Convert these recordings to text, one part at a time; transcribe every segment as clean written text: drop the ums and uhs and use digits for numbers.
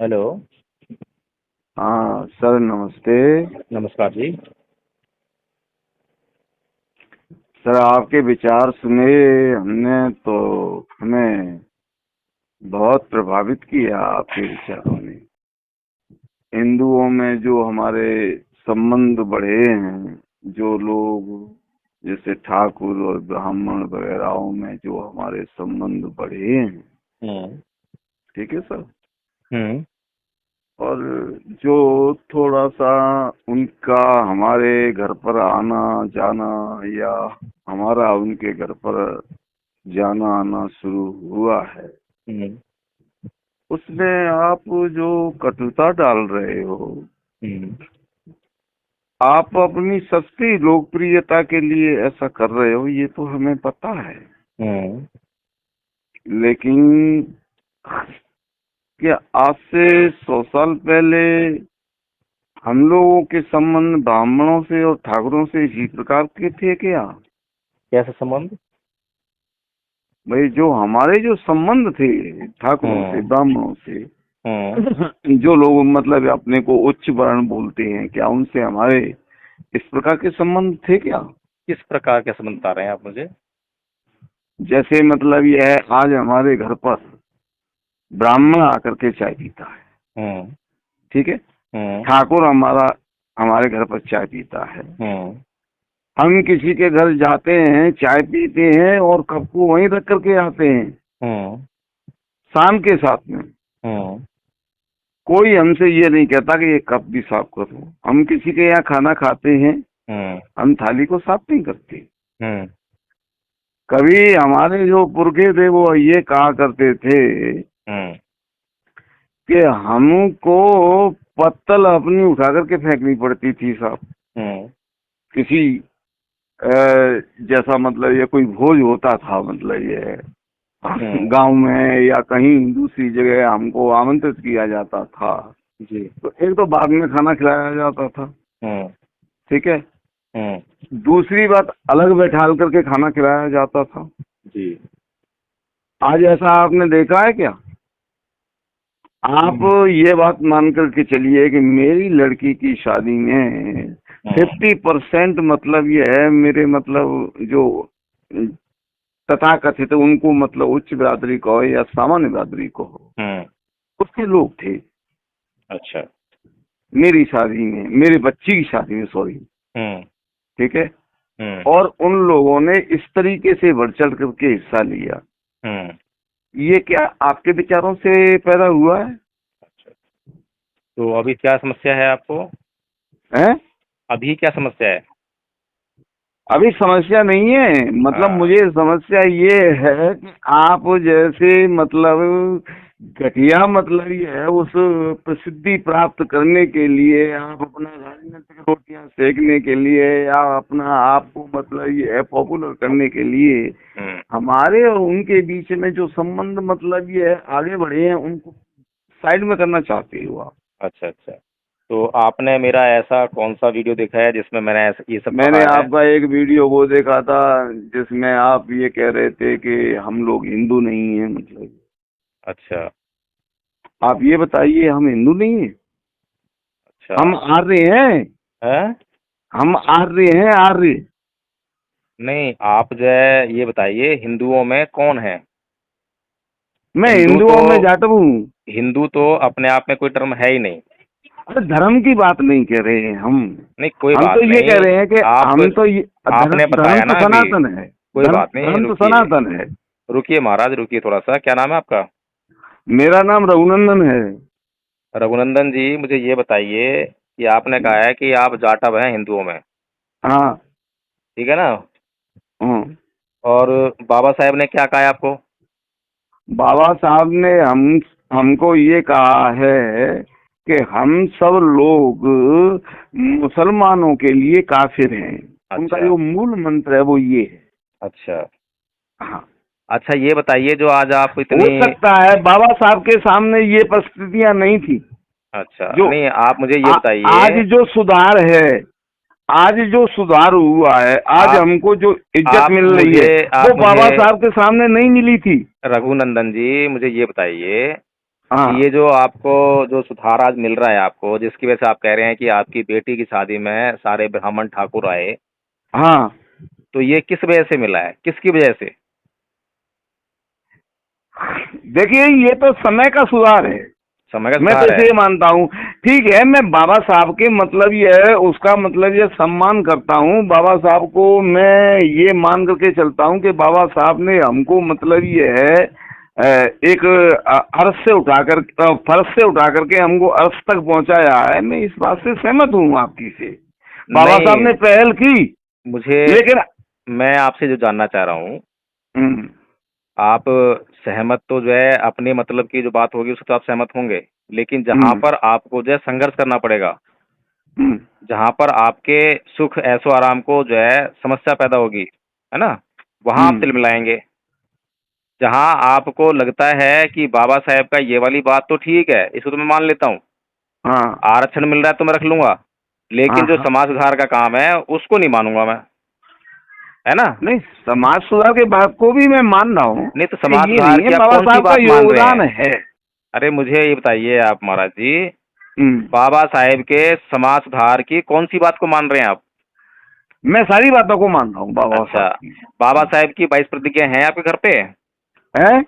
Hello. हाँ sir, नमस्ते। नमस्कार जी। सर, आपके विचार सुने हमने तो हमें बहुत प्रभावित किया आपके विचारों ने। हिंदुओं में जो हमारे संबंध बढ़े हैं, जो लोग जैसे ठाकुर और ब्राह्मण वगैरह में जो हमारे संबंध बढ़े हैं, हम्म। ठीक है सर। हम्म। और जो थोड़ा सा उनका हमारे घर पर आना जाना या हमारा उनके घर पर जाना आना शुरू हुआ है, हम्म। उसमें आप जो कटुता डाल रहे हो, हम्म। आप अपनी सस्ती लोकप्रियता के लिए ऐसा कर रहे हो, ये तो हमें पता है। हम्म। लेकिन क्या आज से 100 साल पहले हम लोगों के संबंध ब्राह्मणों से और ठाकुरों से इसी प्रकार के थे क्या? कैसा संबंध? भाई, जो हमारे जो संबंध थे ठाकुरों से हम्म। ब्राह्मणों से, हम्म। जो लोग मतलब अपने को उच्च वर्ण बोलते हैं, क्या उनसे हमारे इस प्रकार के संबंध थे क्या? किस प्रकार के संबंध बता रहे हैं आप मुझे? जैसे मतलब ये है, आज हमारे घर पर ब्राह्मण आकर के चाय पीता है, हम्म। ठीक है। हम्म। ठाकुर हमारे घर पर चाय पीता है। हम्म। हम किसी के घर जाते हैं, चाय पीते हैं और कप को वहीं रख करके आते हैं, हम्म। शाम के साथ में। हम्म। कोई हमसे ये नहीं कहता कि ये कप भी साफ करो। हम किसी के यहाँ खाना खाते हैं, हम्म। हम थाली को साफ नहीं करते। हम्म। कभी हमारे जो पुरखे थे वो ये कहा करते थे हम्म। कि हमको पत्तल अपनी उठा करके फेंकनी पड़ती थी साहब। हम्म। किसी अ, जैसा मतलब ये कोई भोज होता था, मतलब ये हम्म। गांव में या कहीं दूसरी जगह हमको आमंत्रित किया जाता था, जी। तो एक तो बाद में खाना खिलाया जाता था, हम्म। ठीक है। हम्म। दूसरी बात, अलग बैठाल करके खाना खिलाया जाता था। जी। आज ऐसा आपने देखा है क्या? आप हम्म। ये बात मान करके चलिए कि मेरी लड़की की शादी में हम्म। 50% मतलब ये है, मेरे मतलब जो तथाकथित उनको मतलब उच्च बिरादरी को हो या सामान्य बिरादरी को हो, हम्म। उसके लोग थे अच्छा। मेरी शादी में, मेरे बच्ची की शादी में, सॉरी, हम्म। ठीक है। हम्म। और उन लोगों ने इस तरीके से बढ़ चढ़ करके हिस्सा लिया। हम्म। ये क्या आपके विचारों से पैदा हुआ है? अच्छा, तो अभी क्या समस्या है आपको? हैं? अभी क्या समस्या है? अभी समस्या नहीं है, मतलब हाँ। मुझे समस्या ये है कि आप जैसे मतलब घटिया मतलब ये है, उस प्रसिद्धि प्राप्त करने के लिए आप अपना राजनीतिक रोटियां सेकने के लिए या अपना आपको मतलब ये है पॉपुलर करने के लिए हम्म। हमारे और उनके बीच में जो संबंध मतलब ये है आगे बढ़े हैं, उनको साइड में करना चाहते हो आप। अच्छा अच्छा, तो आपने मेरा ऐसा कौन सा वीडियो देखा है जिसमें मैंने ये सब मैंने कहा है? आपका एक वीडियो वो देखा था जिसमें आप ये कह रहे थे कि हम लोग हिंदू नहीं हैं, मतलब अच्छा। आप ये बताइए, हम हिंदू नहीं हैं? अच्छा। हम आर्य हैं। है? हम आर्य हैं, आर्य। नहीं, आप जो है ये बताइए, हिंदुओं में कौन है? मैं हिंदू तो हिंदुओं में जाट हूँ। हिंदू तो अपने आप में कोई टर्म है ही नहीं। अरे धर्म की बात नहीं कह रहे हैं हम। नहीं, कोई हम बात तो ये कह नहीं। रहे हैं कि आप हम तो ये धर्म, आपने धर्म बताया तो ना अभी। सनातन है। कोई धर्म, बात नहीं, धर्म तो रुकिए। सनातन है। रुकिए महाराज, रुकिए थोड़ा सा। क्या नाम है आपका? मेरा नाम रघुनंदन है। रघुनंदन जी, मुझे ये बताइए कि आपने कहा है कि आप जाटव हैं हिंदुओं में, हाँ। ठीक है ना? हाँ। और बाबा साहेब ने क्या कहा है आपको? बाबा साहब ने हमको ये कहा है कि हम सब लोग मुसलमानों के लिए काफिर हैं। उनका अच्छा। जो मूल मंत्र है वो ये है। अच्छा। हाँ। अच्छा, ये बताइए, जो आज आप हो इतनी। सकता है बाबा साहब के सामने ये परिस्थितियां नहीं थी। अच्छा, जो नहीं, आप मुझे ये आज बताइए। जो सुधार है, आज जो सुधार हुआ है, आज आप हमको जो इज्जत आप मिल रही मुझे है, आप वो मुझे बाबा साहब के सामने नहीं मिली थी। रघुनंदन जी, मुझे ये बताइए हाँ कि ये जो आपको जो सुधार आज मिल रहा है आपको, जिसकी वजह से आप कह रहे हैं कि आपकी बेटी की शादी में सारे ब्राह्मण ठाकुर आए, हाँ। तो ये किस वजह से मिला है, किसकी वजह से? देखिए, ये तो समय का सुधार है। समय का मैं तो सुधार है। इसे मानता हूँ। ठीक है, मैं बाबा साहब के मतलब ये है, उसका मतलब ये सम्मान करता हूँ। बाबा साहब को मैं ये मान करके चलता हूँ कि बाबा साहब ने हमको मतलब ये है एक अर्श से उठाकर फर्श से उठा करके हमको अर्श तक पहुंचाया है। मैं इस बात से सहमत हूँ आपकी से। बाबा साहब नहीं, ने पहल की, मुझे लेकिन मैं आपसे जो जानना चाह रहा हूँ, हम्म, आप सहमत तो जो है अपने मतलब की जो बात होगी उससे तो आप सहमत होंगे, लेकिन जहाँ हम्म, पर आपको जो है संघर्ष करना पड़ेगा, हम्म, जहाँ पर आपके सुख ऐशो आराम को जो है समस्या पैदा होगी, है ना, वहाँ आप हम्म, तिलमिलाएंगे। जहाँ आपको लगता है कि बाबा साहेब का ये वाली बात तो ठीक है, इसको तो मैं मान लेता हूँ, हाँ, आरक्षण मिल रहा है तो मैं रख लूंगा, हाँ, लेकिन जो हाँ। समाज सुधार का काम है उसको नहीं मानूंगा मैं, है ना। नहीं, समाज सुधार के बात को भी मैं मान रहा हूँ नहीं तो कि समाज ये सुधार नहीं है, की आप बाबा कौन सी साहब का बात मान रहे योगदान हैं? है। अरे मुझे ये बताइए आप महाराज जी, हम्म, बाबा साहेब के समाज सुधार की कौन सी बात को मान रहे हैं आप? मैं सारी बातों को मान रहा हूँ बाबा अच्छा, साहब की। बाबा साहेब की 22 प्रतिज्ञा हैं आपके घर पे? है?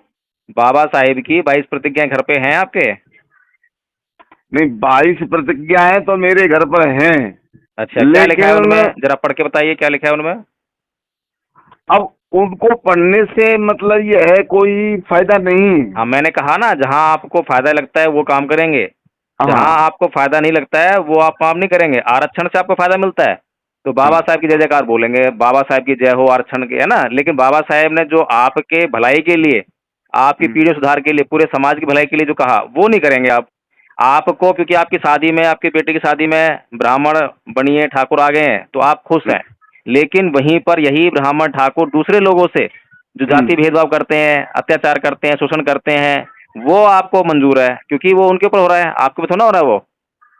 बाबा साहेब की 22 प्रतिज्ञाएं घर पे हैं आपके? नहीं, 22 प्रतिज्ञाएं तो मेरे घर पर हैं, अच्छा, क्या लिखा है लेकिन उनमें, जरा पढ़ के बताइए क्या लिखा है उनमें। अब उनको पढ़ने से मतलब ये है, कोई फायदा नहीं है। हाँ, मैंने कहा ना, जहाँ आपको फायदा लगता है वो काम करेंगे, जहाँ हाँ, आपको फायदा नहीं लगता है वो आप काम नहीं करेंगे। आरक्षण से आपको फायदा मिलता है तो बाबा हाँ, साहब की जय जयकार बोलेंगे, बाबा साहब की जय हो आरक्षण की, है ना। लेकिन बाबा साहब ने जो आपके भलाई के लिए, आपकी हम्म, पीढ़ी सुधार के लिए, पूरे समाज की भलाई के लिए जो कहा वो नहीं करेंगे आप। आपको क्योंकि आपकी शादी में, आपकी बेटी की शादी में ब्राह्मण बनिए ठाकुर आ गए हैं तो आप खुश हैं, लेकिन वहीं पर यही ब्राह्मण ठाकुर दूसरे लोगों से जो हम्म, जाति भेदभाव करते हैं, अत्याचार करते हैं, शोषण करते हैं, वो आपको मंजूर है क्योंकि वो उनके ऊपर हो रहा है, आपके ऊपर थोड़ा हो रहा है वो।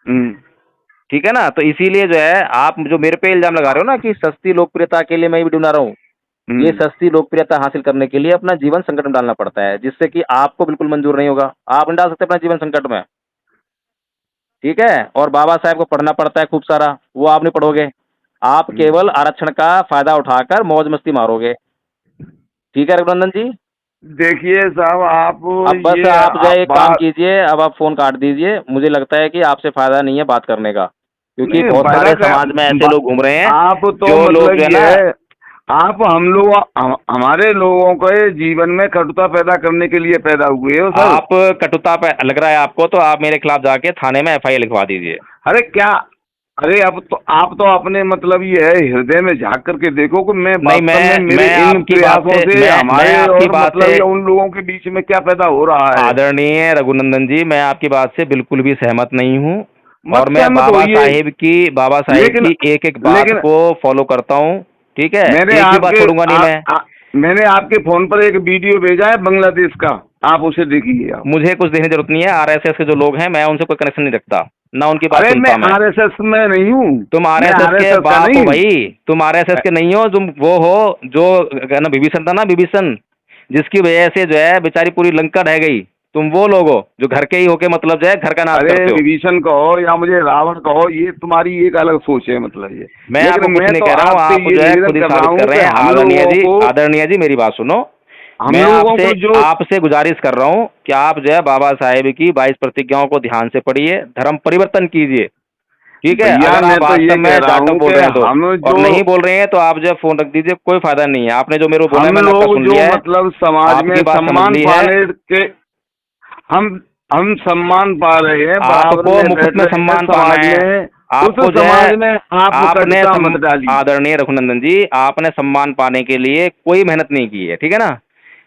हम्म, ठीक है ना, तो इसीलिए जो है आप जो मेरे पे इल्जाम लगा रहे हो ना कि सस्ती लोकप्रियता के लिए मैं ये वीडियो बना रहा हूँ, ये हम्म, सस्ती लोकप्रियता हासिल करने के लिए अपना जीवन संकट में डालना पड़ता है, जिससे कि आपको बिल्कुल मंजूर नहीं होगा, आप नहीं डाल सकते अपना जीवन संकट में। ठीक है, और बाबा साहेब को पढ़ना पड़ता है खूब सारा, वो आप नहीं पढ़ोगे, आप हम्म। केवल आरक्षण का फायदा उठाकर मौज मस्ती मारोगे। ठीक है रघुनंदन जी, देखिए साहब, आप अब बस ये आप जो है आप एक काम बात कीजिए, अब आप फ़ोन काट दीजिए, मुझे लगता है कि आपसे फ़ायदा नहीं है बात करने का, क्योंकि नहीं, बहुत फायदा सारे का समाज में ऐसे लोग घूम रहे हैं, आप तो जो लोग मतलब जो है ये ना, है, आप हमारे लोगों के जीवन में कटुता पैदा करने के लिए पैदा हुए हो सर। आप कटुता पे लग रहा है आपको तो आप मेरे खिलाफ जाके थाने में एफआईआर लिखवा दीजिए। अरे क्या? अरे अब तो आप तो अपने मतलब ये है, हृदय में झांक करके देखो कि मैं नहीं, वास्तव में मैं मेरे मैं इन आपकी बात प्रयासों से से मैं हमारे आपकी और बात मतलब से ये उन लोगों के बीच में क्या पैदा हो रहा है। आदरणीय रघुनंदन जी, मैं आपकी बात से बिल्कुल भी सहमत नहीं हूँ, मत और मैं सहमत होइए, बाबा साहेब लेकिन की एक-एक बात लेकिन को फॉलो करता हूँ, ठीक है? मैंने एक भी बात आपके छोड़ूंगा नहीं मैं। मैंने आपके फोन पर एक वीडियो भेजा है बांग्लादेश का, आप उसे देखिए आप। मुझे कुछ देखने की जरूरत नहीं है, आरएसएस के जो लोग हैं मैं उनसे कोई कनेक्शन नहीं रखता, ना उनकी बात अरे मैं सुनता मैं। आरएसएस में नहीं हूँ, तुम मैं आरएसएस के आरएसएस का बाप नहीं हो हूँ। भाई, तुम आरएसएस के नहीं हो, तुम वो हो जो ना विभीषण था ना, विभीषण, जिसकी वजह से जो है बेचारी पूरी लंका ढह गई। तुम वो लोग हो जो घर के ही होके मतलब जो है घर का नाश अरे करते हो। विभीषण कहो या मुझे रावण कहो, ये तुम्हारी एक अलग सोच है मतलब ये। मैं आपको लेकिन कुछ मैं नहीं तो कह रहा हूँ, आपसे आप ये जो है निवेदन खुद ही कर रहा साबित हूँ कर रहे कि हैं। हम लोगों को आदरणीय जी मेरी बात सुनो, हम मैं लोगों आपसे को जो आपसे गुजारिश कर रहा हूँ कि आप जो है बाबा साहेब की 22 प्रतिज्ञाओं को ध्यान से पढ़िए, धर्म परिवर्तन कीजिए। ठीक है, भैया, अगर मैं आप तो ये वास्तव में कह रहा जाटव हूँ बोल कि रहे हैं तो, हम और जो नहीं बोल रहे हैं तो आप जो है फोन रख दीजिए, कोई फायदा नहीं है। आपने जो मेरे को बोला है हम मैंने आपका लोग सुन जो लिया है, मतलब समाज में आपकी बात समझ सम्मान ली है। पाने के, हम हम सम्मान पा रहे हैं, बराबर आपको में मुफ्त बैठ में रहे हैं सम्मान पाना समाज है, में। उस आपको जो है समाज में आप कटुता मत डालिए। आदरणीय रघुनंदन जी, आपने सम्मान पाने के लिए कोई मेहनत नहीं की है, ठीक है ना।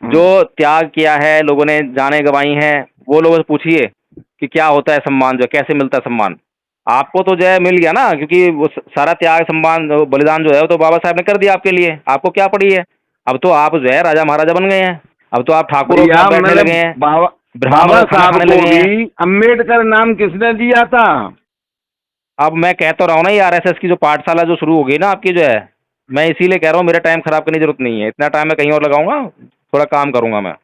जो हम्म। त्याग किया है लोगों ने, जाने गंवाई हैं, वो लोगों से पूछिए कि क्या होता है सम्मान, जो कैसे मिलता है सम्मान। आपको तो जो है मिल गया ना, क्योंकि वो सारा त्याग सम्मान बलिदान जो है वो तो बाबा साहब ने कर दिया आपके लिए, आपको क्या पड़ी है। अब तो आप जो है राजा महाराजा बन गए हैं, अब तो आप ठाकुरों के भैया, साथ बैठने मैंने लगे हैं, बाबा ब्राह्मणों बाबा का खाना साहब खाने को लगे हैं। भी अम्बेडकर नाम किसने दिया था? अब मैं कह तो रहा हूँ ना, ये आरएसएस की जो पाठशाला जो शुरू हो गई ना आपकी जो है, मैं इसीलिए कह रहा हूँ मेरा टाइम खराब करने की जरूरत नहीं है, इतना टाइम मैं कहीं और लगाऊंगा, थोड़ा काम करूंगा मैं।